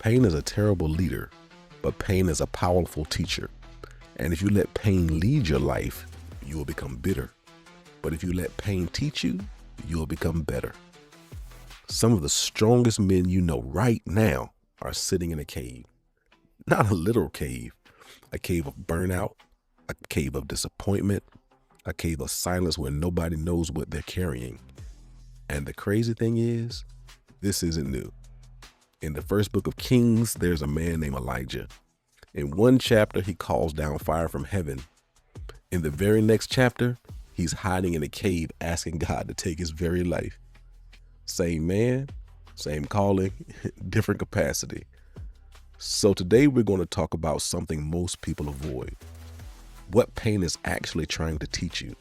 Pain is a terrible leader, but pain is a powerful teacher. And if you let pain lead your life, you will become bitter. But if you let pain teach you, you will become better. Some of the strongest men you know right now are sitting in a cave. Not a literal cave, a cave of burnout, a cave of disappointment, a cave of silence where nobody knows what they're carrying. And the crazy thing is, this isn't new. In the first book of Kings, there's a man named Elijah. In one chapter, he calls down fire from heaven. In the very next chapter, he's hiding in a cave asking God to take his very life. Same man, same calling, different capacity. So today we're going to talk about something most people avoid. What pain is actually trying to teach you.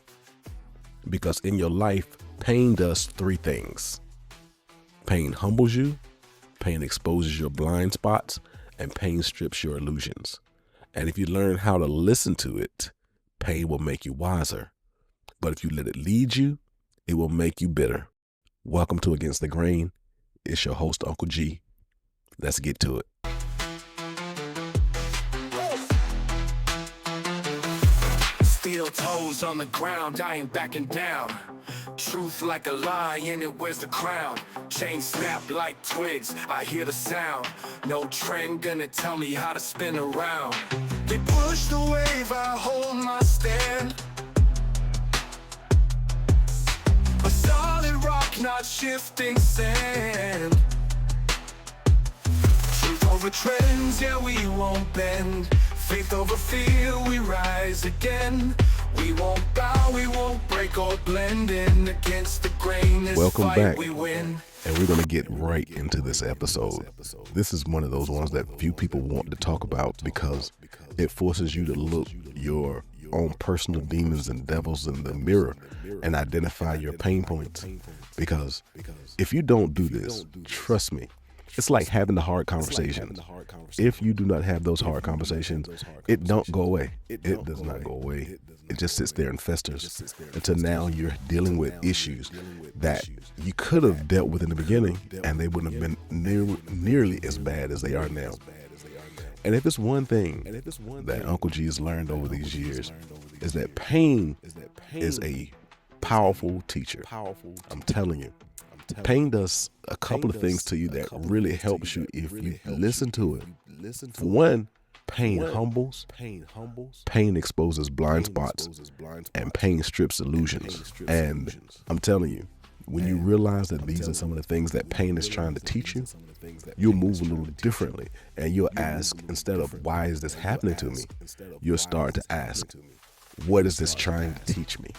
Because in your life, pain does three things. Pain humbles you, pain exposes your blind spots, and pain strips your illusions. And if you learn how to listen to it, pain will make you wiser. But if you let it lead you, it will make you bitter. Welcome to Against the Grain. It's your host, Uncle G. Let's get to it. Steel toes on the ground, I ain't backing down. Truth like a lie, and it wears the crown. Chain snap like twigs, I hear the sound. No trend gonna tell me how to spin around. They push the wave, I hold my stand. A solid rock, not shifting sand. Truth over trends, yeah, we won't bend. Faith over fear, we rise again. We won't bow, we won't break or blend in. Against the grain, this Welcome fight back. we win. And we're going to get right into this episode. This is one of those ones that few people want to talk about because it forces you to look your own personal demons and devils in the mirror and identify your pain points. Because if you don't do this, trust me, it's like having the hard conversations. If you do not have those hard conversations, it don't go away. It does not go away. It just sits there and festers until now you're dealing with issues that you could have dealt with in the beginning and they wouldn't have been nearly as bad as they are now. And if it's one thing that Uncle G has learned over these years is that pain is a powerful teacher. I'm telling you. Pain does a couple of things to you that really helps you if you listen to it. For one, pain humbles, pain exposes blind spots, and pain strips illusions. And I'm telling you, when you realize that these are some of the things that pain is trying to teach you, you'll move a little differently. And you'll ask, instead of, why is this happening to me? You'll start to ask, what is this trying to teach me?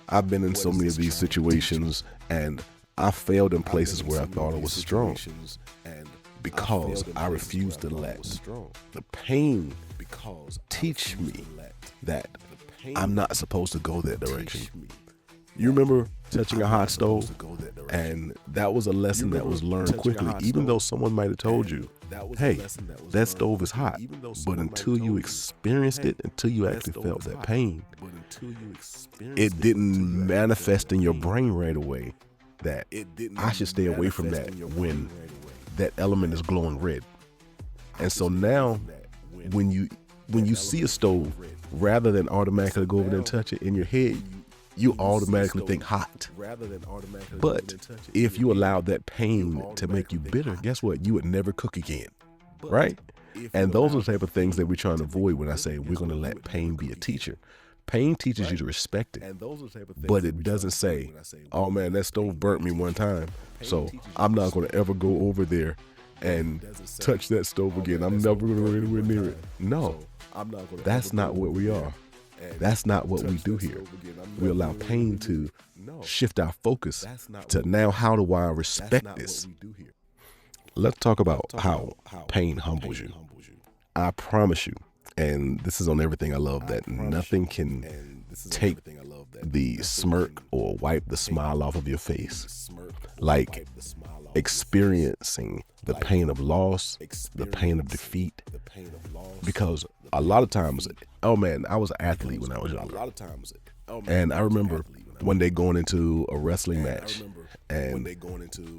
I've been in so many of these situations, and I failed in places where I thought I was strong because I refused to let the pain teach me that I'm not supposed to go that direction. You remember touching a hot stove? And that was a lesson that was learned quickly, even though someone might have told you, hey, that stove is hot. But until you experienced it, until you actually felt that pain, it didn't manifest in your brain right away that I should stay away from that when that element is glowing red. And so now when you see a stove, rather than automatically go over there and touch it in your head, you automatically think hot. But if you allow that pain to make you bitter, guess what? You would never cook again, right? And those are the type of things that we're trying to avoid when I say we're going to let pain be a teacher. Pain teaches you to respect it, but it doesn't say, oh man, that stove burnt me one time, so I'm not going to ever go over there and touch that stove again. I'm never going to go anywhere near it. No, that's not what we are. That's not what we do here. We allow pain to shift our focus to now, how do I respect this? Let's talk about how pain humbles you. I promise you, and this is on Everything I Love, that nothing can take the smirk or wipe the smile off of your face like experiencing the pain of loss, the pain of defeat. Because a lot of times, oh man, I was an athlete when I was younger. And I remember one day going into a wrestling match, and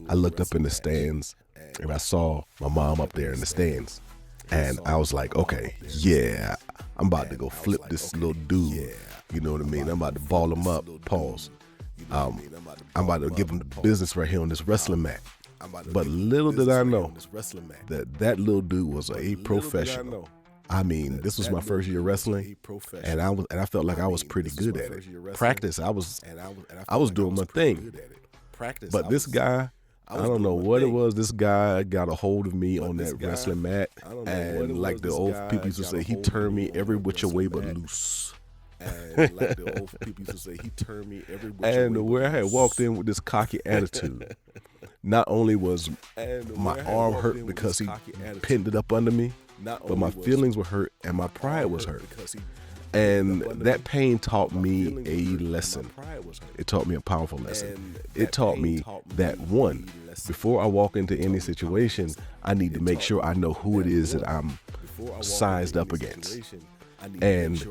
I looked up in the stands and I saw my mom up there in the stands. And I was like, okay, yeah, I'm about to go flip this little dude. You know what I mean? I'm about to ball him up. Pause. I'm about to give him the business right here on this wrestling mat. But little did I know that little dude was a professional. I mean, this was my first year wrestling, and I felt like I was pretty good at it. Practice, I was doing my thing. But this guy, I don't know what it was. This guy got a hold of me on that wrestling mat, and like the old people used to say, he turned me every which way but loose. And where I had walked in with this cocky attitude, not only was my arm hurt because he pinned it up under me, but my feelings were hurt and my pride was hurt. And that pain taught me a lesson. It taught me a powerful lesson. It taught me that, one, before I walk into any situation, I need to make sure I know who it is that I'm sized up against. And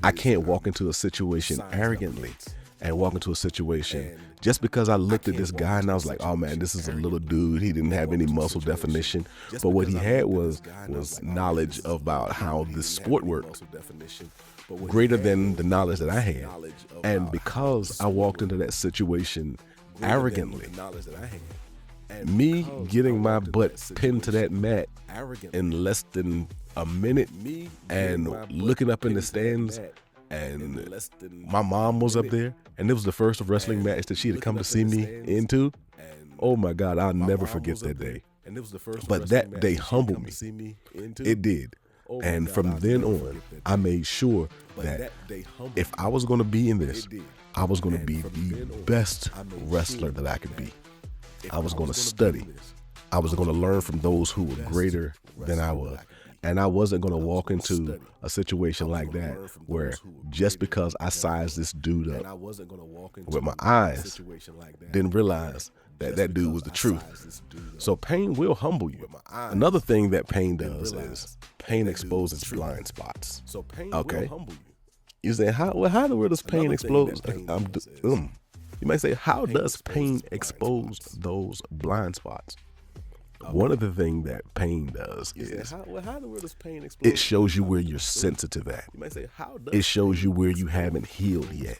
I can't walk into a situation arrogantly and walk into a situation just because I looked at this guy and I was like, oh man, this is a little dude. He didn't have any muscle definition, but what he had was knowledge about how this sport worked, greater than the knowledge that I had. And because I walked into that situation arrogantly, me getting my butt pinned to that mat in less than a minute and looking up in the stands, and my mom was up there, and it was the first wrestling match that she had come to see me into. Oh my God, I'll never forget that day. But that day humbled me. It did. And from then on, I made sure that if I was going to be in this, I was going to be the best wrestler that I could be. I was going to study. I was going to learn from those who were greater than I was. And I wasn't going to walk into a situation like that where just because I sized this dude up with my eyes, didn't realize that that dude was the truth. So pain will humble you. Another thing that pain does is pain exposes blind spots. Okay. You say, how does pain expose? You might say, how does pain expose those blind spots? One of the things that pain does is it shows you where you're sensitive at. It shows you where you haven't healed yet.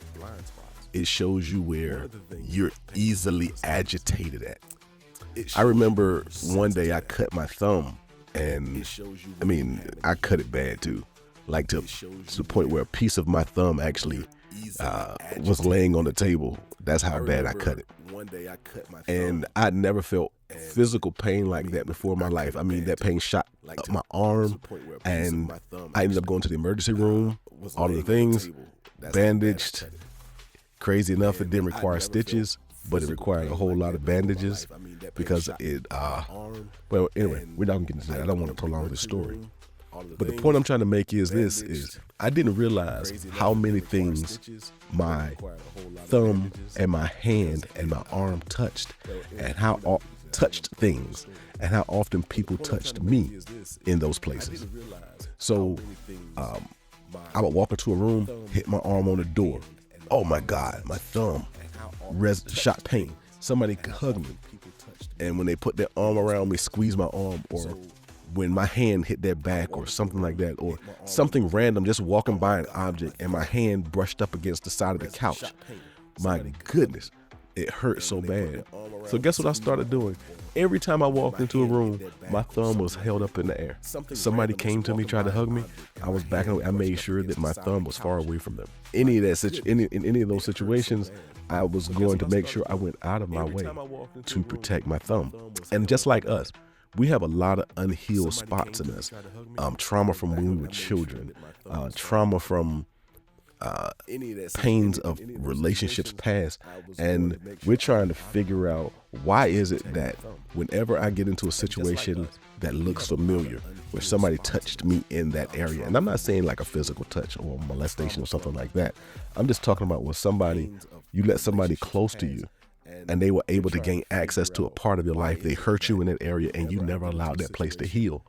It shows you where you're easily agitated at. I remember one day I cut my thumb, and I mean, I cut it bad too, like to the point where a piece of my thumb actually was laying on the table. That's how bad I cut it. And I'd never felt physical pain like that before in my life. I mean, that pain shot up my arm, and I ended up going to the emergency room, all of the things, bandaged. Crazy enough, it didn't require stitches, but it required a whole lot of bandages because it, well, anyway, we're not gonna get into that. I don't want to prolong this story. But the point I'm trying to make is this, is I didn't realize how many things my thumb and my hand and my arm touched, and how touched things, and how often people touched me in those places. So I would walk into a room, hit my arm on the door. Oh my God, my thumb shot pain. Somebody could hug me, and when they put their arm around me, squeeze my arm, or when my hand hit their back or something like that, or something random, just walking by an object and my hand brushed up against the side of the couch. My goodness, it hurt so bad. So guess what I started doing? Every time I walked into a room, my thumb was held up in the air. Somebody came to me, tried to hug me. I was backing away. I made sure that my thumb was far away from them. In any of those situations, I was going to make sure I went out of my way to protect my thumb. And just like us, we have a lot of unhealed spots in us. Trauma from when we were children, trauma from pains of relationships past, and we're trying to figure out, why is it that whenever I get into a situation that looks familiar, where somebody touched me in that area, and I'm not saying like a physical touch or molestation or something like that, I'm just talking about when you let somebody close to you and they were able to gain access to a part of your life, they hurt you in that area and you never allowed that place to heal.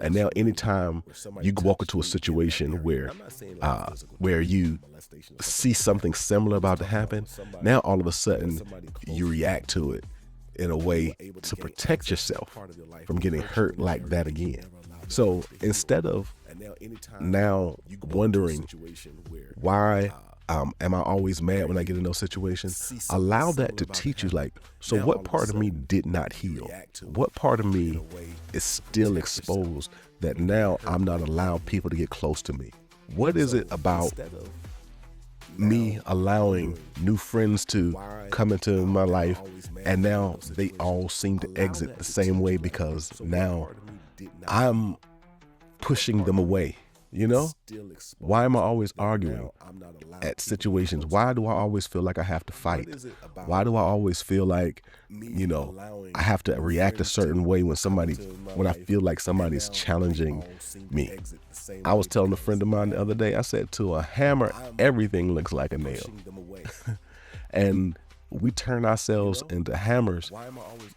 And now anytime you walk into a situation where you see something similar about to happen, now all of a sudden you react to it in a way to protect yourself from getting hurt like that again. So instead of now wondering why am I always mad when I get in those situations, allow that to teach you, like, so what part of me did not heal? What part of me is still exposed that now I'm not allowed people to get close to me? What is it about me allowing new friends to come into my life and now they all seem to exit the same way because now I'm pushing them away? You know, why am I always arguing at situations? Why do I always feel like I have to fight? Why do I always feel like, I have to react a certain way when I feel like somebody's challenging me? I was telling a friend of mine the other day, I said, to a hammer, everything looks like a nail. And we turn ourselves into hammers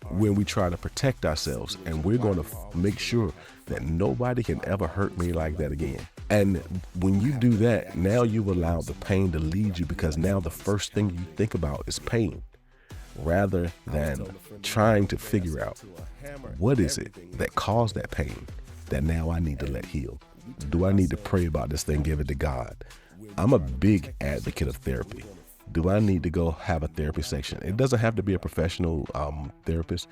when we try to protect ourselves, and we're going to make sure that nobody can ever hurt me like that again. And when you do that, now you've allowed the pain to lead you, because now the first thing you think about is pain, rather than trying to figure out what is it that caused that pain that now I need to let heal. Do I need to pray about this thing, give it to God? I'm a big advocate of therapy. Do I need to go have a therapy section? It doesn't have to be a professional therapist,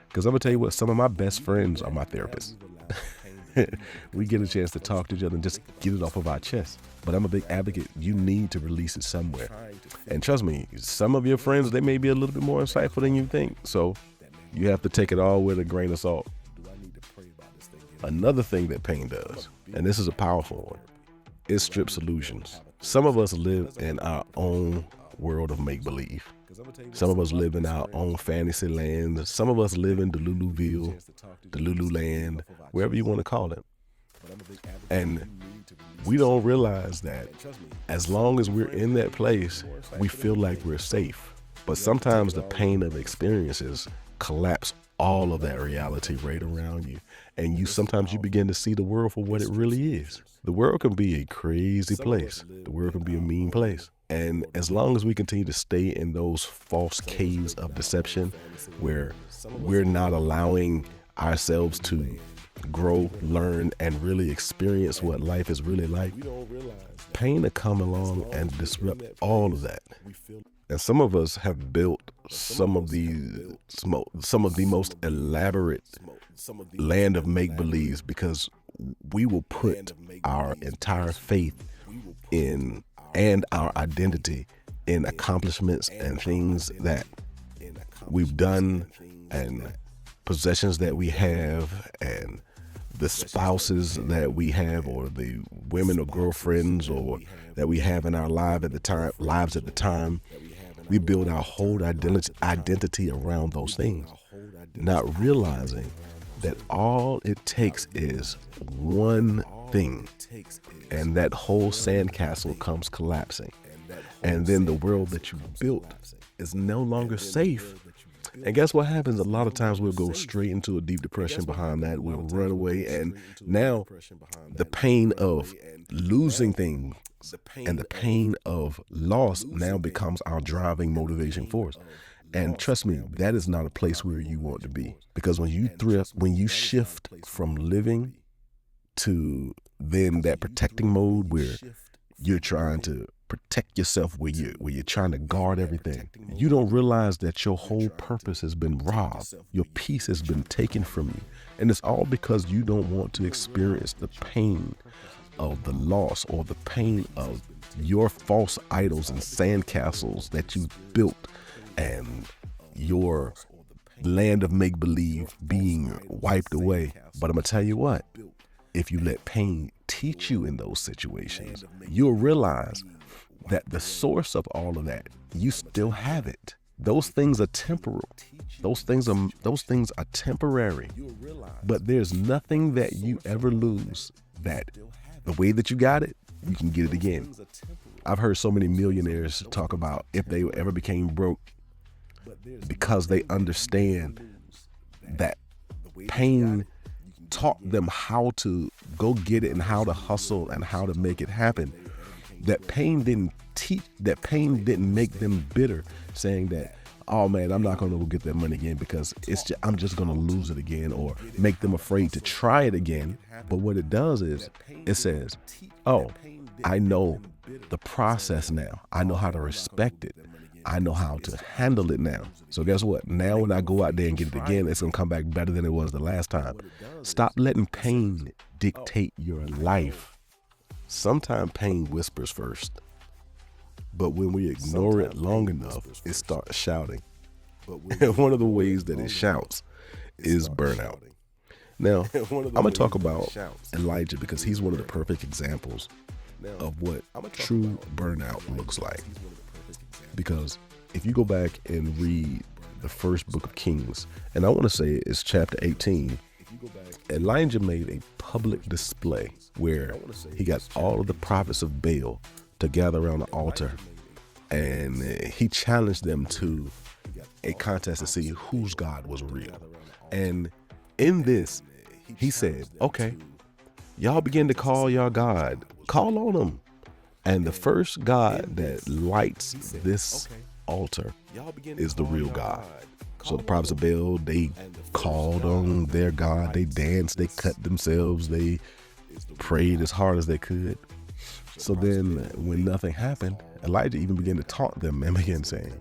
because I'm going to tell you what, some of my best friends are my therapists. We get a chance to talk to each other and just get it off of our chest. But I'm a big advocate. You need to release it somewhere. And trust me, some of your friends, they may be a little bit more insightful than you think. So you have to take it all with a grain of salt. Another thing that pain does, and this is a powerful one, is strip solutions. Some of us live in our own world of make-believe. Some of us live in our own fantasy land. Some of us live in Deluluville, Delululand, wherever you want to call it. And we don't realize that as long as we're in that place, we feel like we're safe. But sometimes the pain of experiences collapse all of that reality right around you. And sometimes you begin to see the world for what it really is. The world can be a crazy place. The world can be a mean place. And as long as we continue to stay in those false caves of deception where we're not allowing ourselves to grow, learn, and really experience what life is really like, pain will come along and disrupt all of that. And some of us have built some of the most elaborate land of make-believes because we will put our entire faith in and our identity in accomplishments and things that we've done and possessions that we have and the spouses that we have or the women or girlfriends or that we have in our lives at the time. We build our whole identity around those things, not realizing that all it takes is one thing, and that whole sandcastle comes collapsing. And then the world that you built is no longer safe. And guess what happens? A lot of times we'll go straight into a deep depression behind that. We'll run away. And now the pain of losing things and the pain of loss now becomes our driving motivation force. And trust me, that is not a place where you want to be. Because when you shift from living to then that protecting mode where you're trying to protect yourself, where you're trying to guard everything, you don't realize that your whole purpose has been robbed. Your peace has been taken from you. And it's all because you don't want to experience the pain of the loss or the pain of your false idols and sandcastles that you built and your land of make-believe being wiped away. But I'm going to tell you what, if you let pain teach you in those situations, you'll realize that the source of all of that, you still have it. Those things are temporal. Those things are temporary. But there's nothing that you ever lose that the way that you got it, you can get it again. I've heard so many millionaires talk about if they ever became broke, because they understand that pain taught them how to go get it and how to hustle and how to make it happen. That pain didn't make them bitter, saying that oh man, I'm not going to get that money again because I'm just going to lose it again, or make them afraid to try it again. But what it does is it says, oh, I know the process now. I know how to respect it. I know how to handle it now. So guess what? Now when I go out there and get it again, it's going to come back better than it was the last time. Stop letting pain dictate your life. Sometimes pain whispers first. But when we ignore it long enough, it starts shouting. And one of the ways that it shouts is burnout. Now, I'm going to talk about Elijah because he's one of the perfect examples of what true burnout looks like. Because if you go back and read the first book of Kings, and I want to say it's chapter 18, Elijah made a public display where he got all of the prophets of Baal to gather around the altar, and he challenged them to a contest to see whose God was real. And in this, he said, okay, y'all begin to call your God, call on him. And the first God that lights this altar is the real God. So the prophets of Baal, they called on their God, they danced, they cut themselves, they prayed as hard as they could. So then when nothing happened, Elijah even began to taunt them and began saying,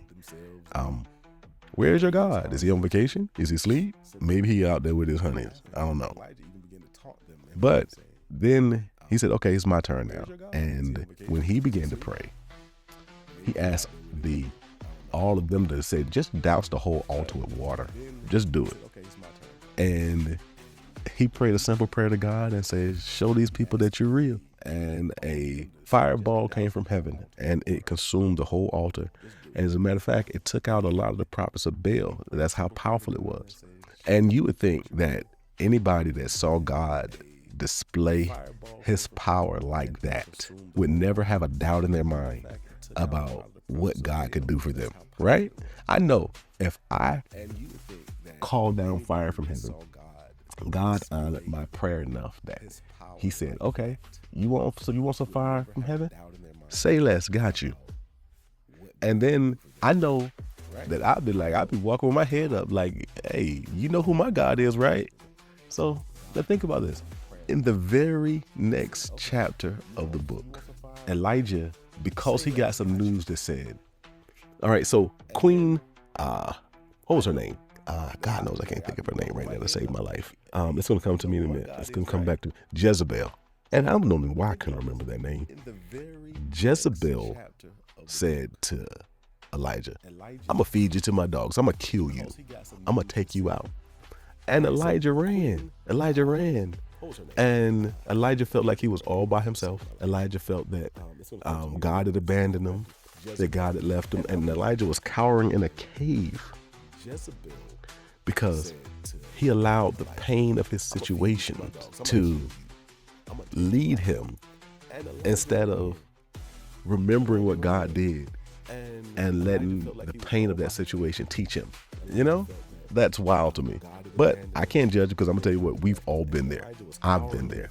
where's your God? Is he on vacation? Is he asleep? Maybe he out there with his honeys. I don't know. But then he said, okay, it's my turn now. And when he began to pray, he asked all of them to say, just douse the whole altar with water. Just do it. And he prayed a simple prayer to God and said, show these people that you're real. And a fireball came from heaven and it consumed the whole altar. And as a matter of fact, it took out a lot of the prophets of Baal. That's how powerful it was. And you would think that anybody that saw God display his power like that would never have a doubt in their mind about what God could do for them, right? I know if I called down fire from heaven, God honored my prayer enough that he said, okay, you want some fire from heaven? Say less, got you. And then I know that I'd be walking with my head up like, hey, you know who my God is, right? So now think about this. In the very next chapter of the book, Elijah, because he got some news that said, all right, so Queen, what was her name? God knows I can't think of her name right now to save my life. It's going to come to me in a minute. It's going to come back to Jezebel. And I don't know why I couldn't remember that name. Jezebel said to Elijah, I'm going to feed you to my dogs. I'm going to kill you. I'm going to take you out. And Elijah ran. And Elijah felt like he was all by himself. Elijah felt that God had abandoned him, that God had left him. And Elijah was cowering in a cave because he allowed the pain of his situation to lead him instead of remembering what God did and letting the pain of that situation teach him. You know, that's wild to me. But I can't judge because I'm going to tell you what, we've all been there. I've been there.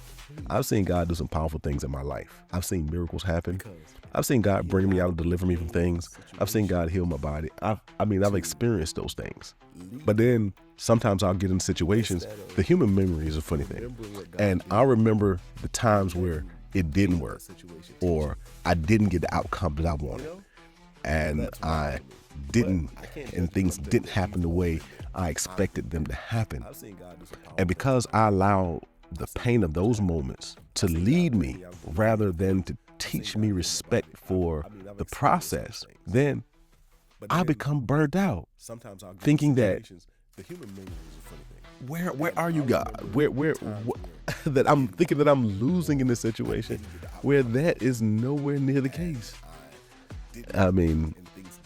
I've seen God do some powerful things in my life. I've seen miracles happen. I've seen God bring me out and deliver me from things. I've seen God heal my body. I've experienced those things. But then sometimes I'll get in situations, the human memory is a funny thing. And I remember the times where it didn't work or I didn't get the outcome that I wanted. And things didn't happen the way I expected them to happen. And because I allowed the pain of those moments to lead me rather than to teach me respect for the process, then I become burned out, thinking that where are you, God? Where that I'm thinking that I'm losing in this situation where that is nowhere near the case. I mean,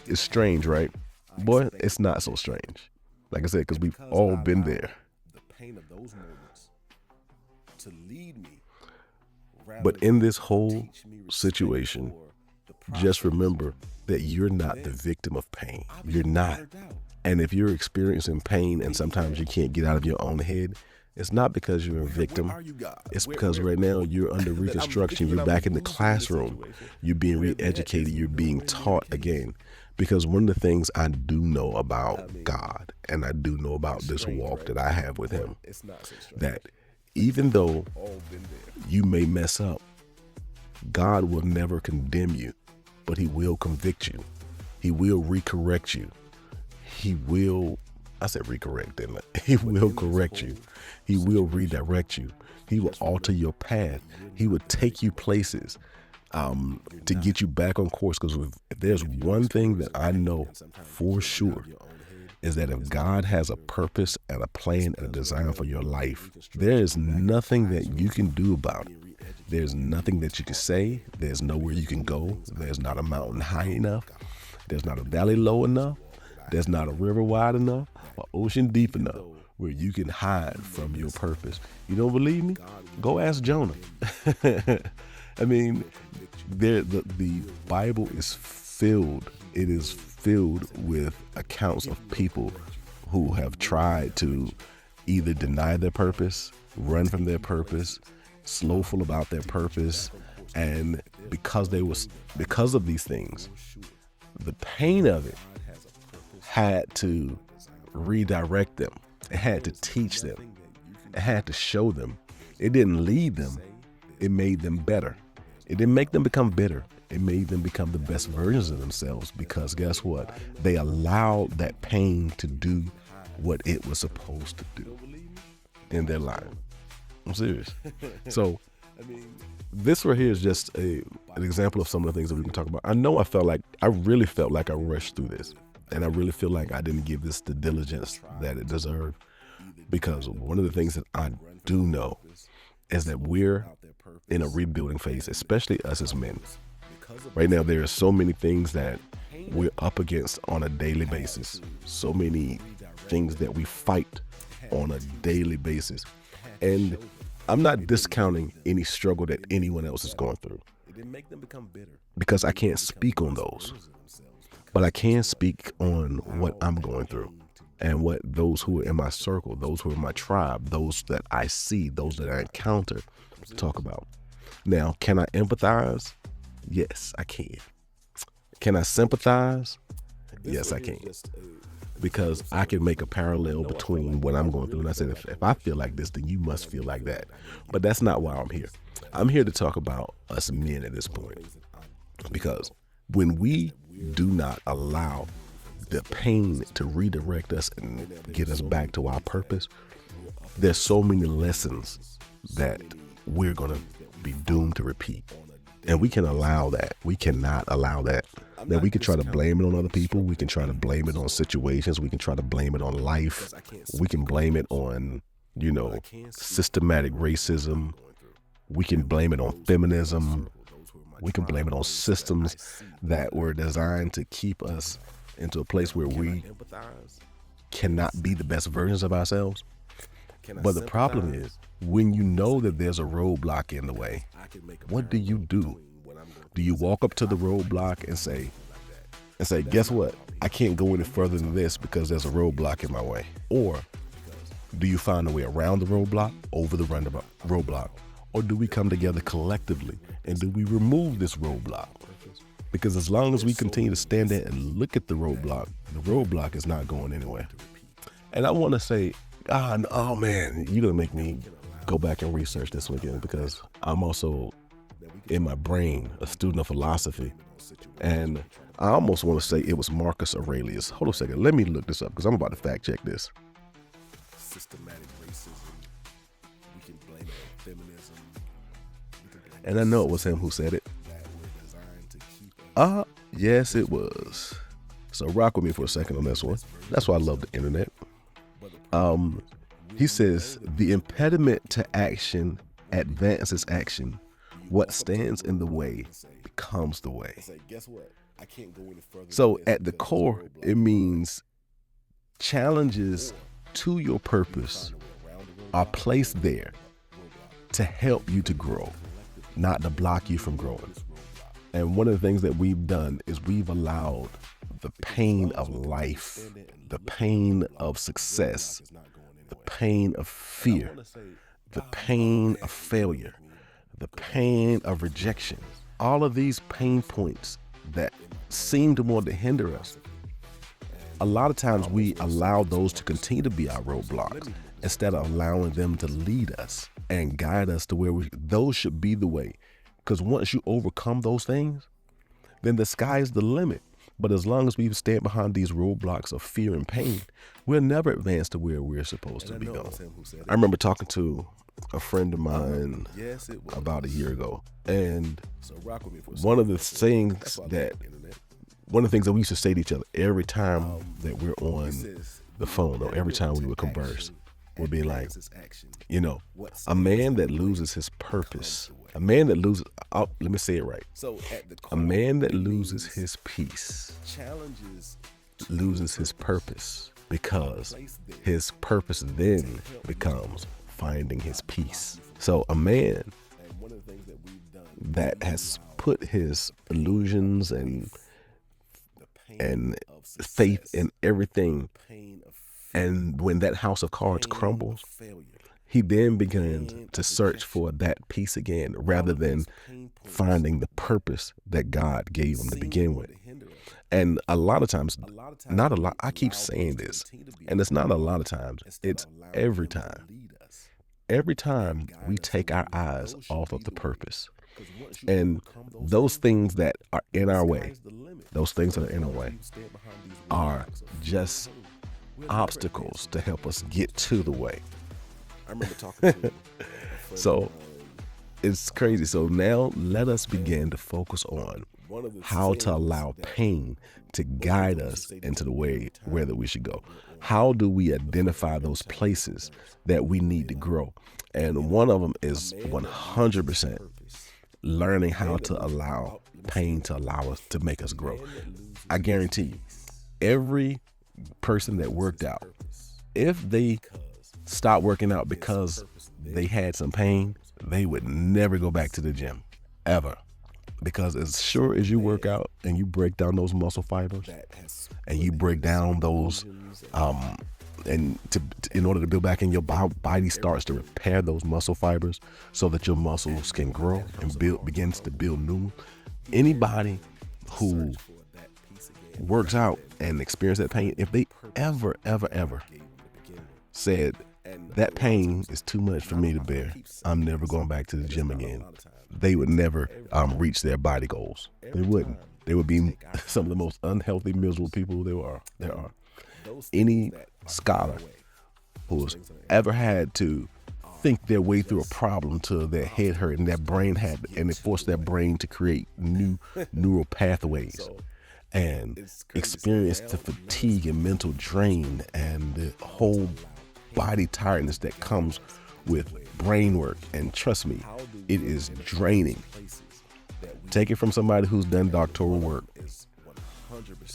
it's strange, right? Boy, it's not so strange. Like I said, because we've all been there. But in this whole situation, just remember that you're not the victim of pain. You're not. And if you're experiencing pain and sometimes you can't get out of your own head, it's not because you're a victim. It's because right now you're under reconstruction. You're back in the classroom. You're being re-educated. You're being taught again. Because one of the things I do know about God, and I do know about this walk that I have with him, that even though you may mess up, God will never condemn you, but he will convict you. He will recorrect you. He will, I said recorrect, didn't I? He will correct you. He will redirect you. He will alter your path. He will take you places to get you back on course. Because if there's one thing that I know for sure, is that if God has a purpose and a plan and a design for your life, there is nothing that you can do about it. There's nothing that you can say. There's nowhere you can go. There's not a mountain high enough. There's not a valley low enough. There's not a river wide enough or ocean deep enough where you can hide from your purpose. You don't believe me? Go ask Jonah. I mean, the Bible is filled. It is filled with accounts of people who have tried to either deny their purpose, run from their purpose, slowful about their purpose, and because of these things, the pain of it had to redirect them. It had to teach them. It had to show them. It didn't lead them. It made them better. It didn't make them become bitter. It made them become the best versions of themselves, because guess what? They allowed that pain to do what it was supposed to do in their life. I'm serious. So this right here is just an example of some of the things that we can talk about. I know I really felt like I rushed through this, and I really feel like I didn't give this the diligence that it deserved, because one of the things that I do know is that we're in a rebuilding phase, especially us as men. Right now, there are so many things that we're up against on a daily basis, so many things that we fight on a daily basis. And I'm not discounting any struggle that anyone else is going through, because I can't speak on those. But I can speak on what I'm going through and what those who are in my circle, those who are in my tribe, those that I see, those that I encounter talk about. Now, can I empathize? Yes, I can. Can I sympathize? Yes, I can. Because I can make a parallel between what I'm going through. And I said, if I feel like this, then you must feel like that. But that's not why I'm here. I'm here to talk about us men at this point. Because when we do not allow the pain to redirect us and get us back to our purpose, there's so many lessons that we're going to be doomed to repeat. And we can allow that. We cannot allow that. Now, we can try to blame it on other people. We can try to blame it on situations. We can try to blame it on life. We can blame it on, systematic racism. We can blame it on feminism. We can blame it on systems that were designed to keep us into a place where we cannot be the best versions of ourselves. But the problem is, when you know that there's a roadblock in the way, what do? Do you walk up to the roadblock and say, guess what? I can't go any further than this because there's a roadblock in my way? Or do you find a way around the roadblock, over the roadblock? Or do we come together collectively and do we remove this roadblock? Because as long as we continue to stand there and look at the roadblock is not going anywhere. And I want to say, oh man, you're going to make me go back and research this one again, because I'm also, in my brain, a student of philosophy. And I almost want to say it was Marcus Aurelius. Hold on a second. Let me look this up, because I'm about to fact check this. Systematic racism. We can blame it on feminism. And I know it was him who said it. Yes, it was. So rock with me for a second on this one. That's why I love the internet. He says, the impediment to action advances action. What stands in the way becomes the way. So at the core, it means challenges to your purpose are placed there to help you to grow, not to block you from growing. And one of the things that we've done is we've allowed the pain of life, the pain of success, the pain of fear, the pain of failure, the pain of rejection. All of these pain points that seem to want to hinder us, a lot of times we allow those to continue to be our roadblocks instead of allowing them to lead us and guide us to where those should be the way. Because once you overcome those things, then the sky is the limit. But as long as we stand behind these roadblocks of fear and pain, we'll never advance to where we're supposed to be going. I remember talking to a friend of mine about a year ago, and one of the things that we used to say to each other every time that we're on the phone or every time we would converse would be like, a man that loses his purpose, a man that loses, let me say it right. A man that loses his peace loses his purpose, because his purpose then becomes finding his peace. So a man that has put his illusions and faith in everything, and when that house of cards crumbles, he then begins to search for that peace again, rather than finding the purpose that God gave him to begin with. And a lot of times, not a lot, I keep saying this, and it's not a lot of times, it's every time. Every time we take our eyes off of the purpose, and those things that are in our way, are just obstacles to help us get to the way. I remember talking to so it's crazy. So now let us begin to focus on how to allow pain to guide us into the way where that we should go. How do we identify those places that we need to grow? And one of them is 100% learning how to allow pain to allow us to make us grow. I guarantee you, every person that worked out, if they stopped working out because they had some pain, they would never go back to the gym, ever. Because as sure as you work out and you break down those muscle fibers and you break down those, in order to build back in, your body starts to repair those muscle fibers so that your muscles can grow and begins to build new. Anybody who works out and experiences that pain, if they ever said that pain is too much for me to bear, I'm never going back to the gym again, they would never reach their body goals. They wouldn't. They would be some of the most unhealthy, miserable people there are. Any scholar who has ever had to think their way through a problem till their head hurt and their brain and it forced their brain to create new neural pathways and experience the fatigue and mental drain and the whole body tiredness that comes with brain work. And trust me, it is draining. Take it from somebody who's done doctoral work.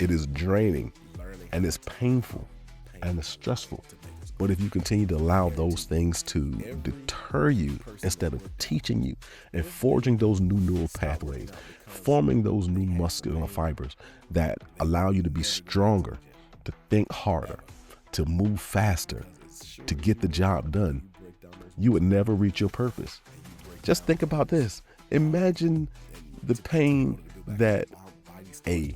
It is draining and it's painful and it's stressful. But if you continue to allow those things to deter you instead of teaching you and forging those new neural pathways, forming those new muscular fibers that allow you to be stronger, to think harder, to move faster, to get the job done, you would never reach your purpose. Just think about this. Imagine the pain that a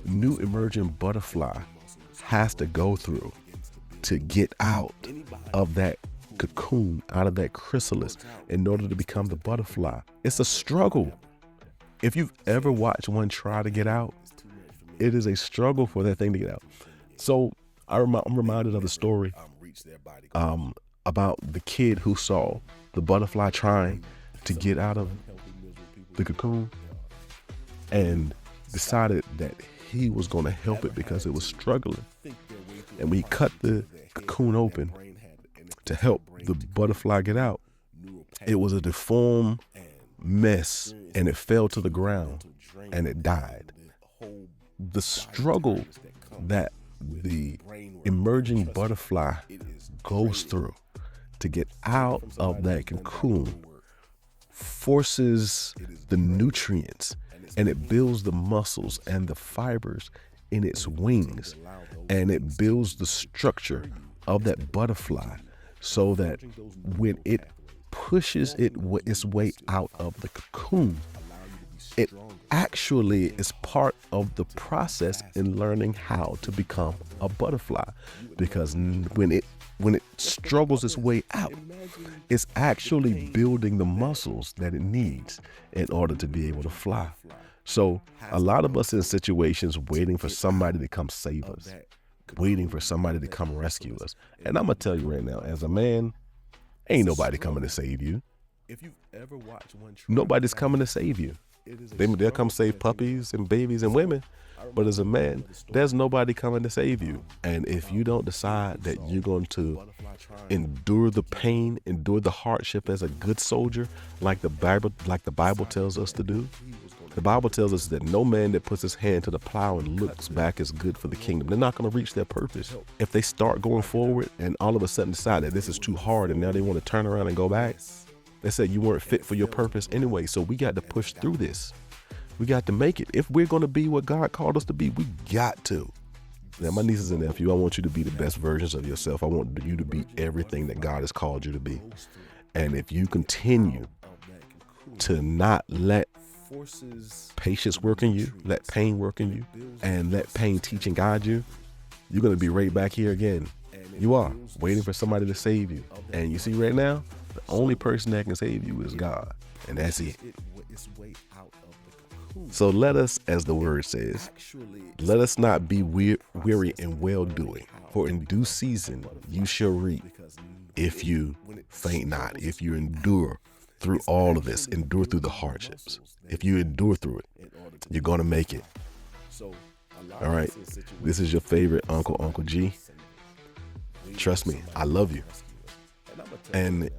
new emerging butterfly has to go through to get out of that cocoon, out of that chrysalis, in order to become the butterfly. It's a struggle. If you've ever watched one try to get out, it is a struggle for that thing to get out. So I'm reminded of the story about the kid who saw the butterfly trying to get out of the cocoon and decided that he was going to help it because it was struggling. And when he cut the cocoon open to help the butterfly get out, it was a deformed mess and it fell to the ground and it died. The struggle that the emerging butterfly goes through to get out of that cocoon forces the nutrients and it builds the muscles and the fibers in its wings, and it builds the structure of that butterfly so that when it pushes its way out of the cocoon, it actually is part of the process in learning how to become a butterfly, because when it struggles its way out, it's actually building the muscles that it needs in order to be able to fly. So a lot of us in situations waiting for somebody to come save us, waiting for somebody to come rescue us. And I'm gonna tell you right now, as a man, ain't nobody coming to save you. Nobody's coming to save you. They'll come save puppies and babies and women, but as a man, there's nobody coming to save you. And if you don't decide that you're going to endure the pain, endure the hardship as a good soldier, like the Bible tells us to do, the Bible tells us that no man that puts his hand to the plow and looks back is good for the kingdom. They're not going to reach their purpose. If they start going forward and all of a sudden decide that this is too hard and now they want to turn around and go back, they said you weren't fit for your purpose anyway. So we got to push through this. We got to make it. If we're going to be what God called us to be, we got to. Now, my nieces and nephew, I want you to be the best versions of yourself. I want you to be everything that God has called you to be. And if you continue to not let patience work in you, let pain work in you, and let pain teach and guide you, you're going to be right back here again. You are waiting for somebody to save you. And you see right now, the only person that can save you is God. And that's it. So let us, as the word says, let us not be weary in well-doing, for in due season you shall reap if you faint not, if you endure through all of this, endure through the hardships. If you endure through it, you're going to make it. All right. This is your favorite Uncle G. Trust me, I love you. And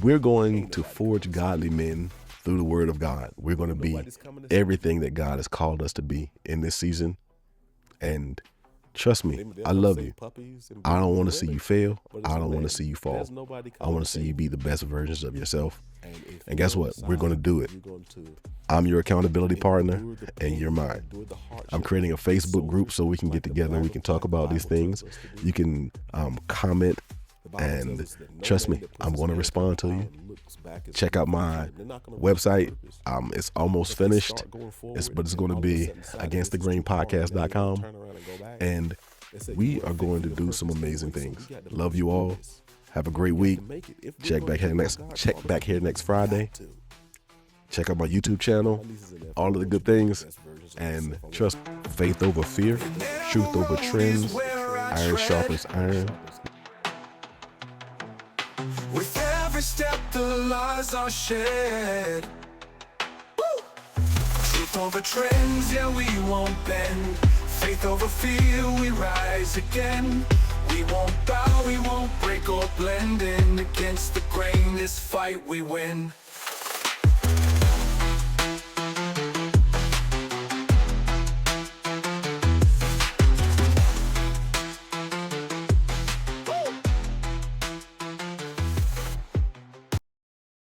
we're going to forge godly men through the word of God. We're going to be everything that God has called us to be in this season. And trust me, I love you. I don't want to see you fail. I don't want to see you fall. I want to see you be the best versions of yourself. And guess what? We're going to do it. I'm your accountability partner and you're mine. I'm creating a Facebook group so we can get together and we can talk about these things. You can comment, and trust me, I'm going to respond to you. Check out my website. It's almost finished, but it's going to be againstthegrainpodcast.com. And we are going to do some amazing things. Love you all. Have a great week. Check back here next Friday. Check out my YouTube channel. All of the good things. And trust, faith over fear, truth over trends, iron sharpens iron. With every step the lies are shared. Woo! Truth over trends, yeah, we won't bend. Faith over fear, we rise again. We won't bow, we won't break or blend in. Against the grain, this fight we win.